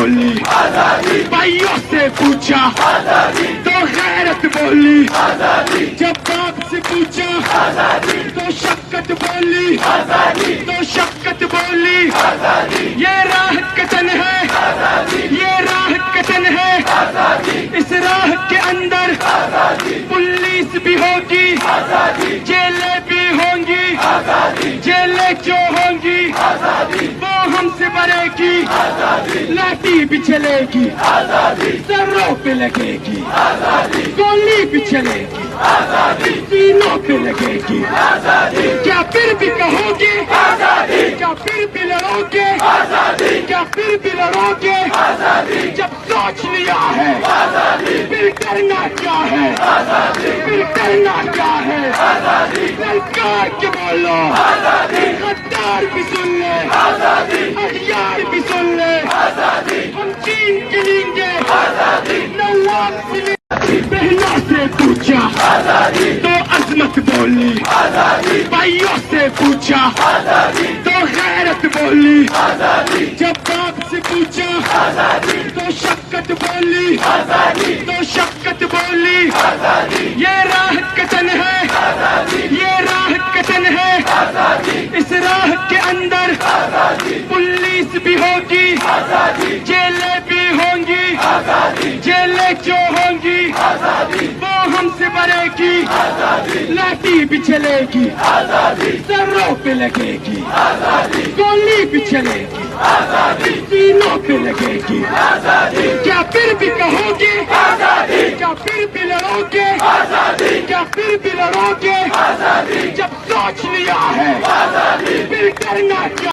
بولی بھائیوں سے پوچھا تو غیرت بولی، جب باپ سے پوچھا تو شفقت بولی، تو شفقت بولی، یہ راہ قتل ہے، یہ راہ قتل ہے، اس راہ کے اندر پولیس بھی ہوگی، جیلیں بھی ہوں گی، جیلیں جو ہوں گی وہ ہم سے بڑھے گی، لاٹھی بھی چلے گی، سروں پہ لگے گی، گولی بھی چلے گی، سینوں پہ لگے گی، کیا پھر بھی کہو گے، کیا پھر بھی لڑو گے، کیا پھر بھی لڑو گے، جب سوچ لیا ہے پھر کرنا کیا ہے، پھر کرنا کیا ہے، للکار کے بولو، غدار بھی سن لے، احیار بھی سن لے، ہم چین کے لیں گے، نواب سے بہنوں سے پوچھا تو عظمت بولی، بھائیوں سے پوچھا تو غیرت بولی، جب باپ سے پوچھا تو شفقت بولی، تو شفقت بولی، یہ راہ قتل ہے، یہ راہ قتل ہے، اس راہ کے اندر پولیس بھی ہوگی، جیلیں بھی ہوں گی، جیلیں جو ہوں گی وہ ہم سے بڑھے گی، لاٹھی بھی چلے گی، سروں پہ لگے گی، گولی بھی چلے گی، سینوں پہ لگے گی، کیا پھر بھی کہو گے، کیا پھر بھی لڑو گے، کیا پھر بھی لڑو گے، جب سوچ لیا ہے پھر کرنا کیا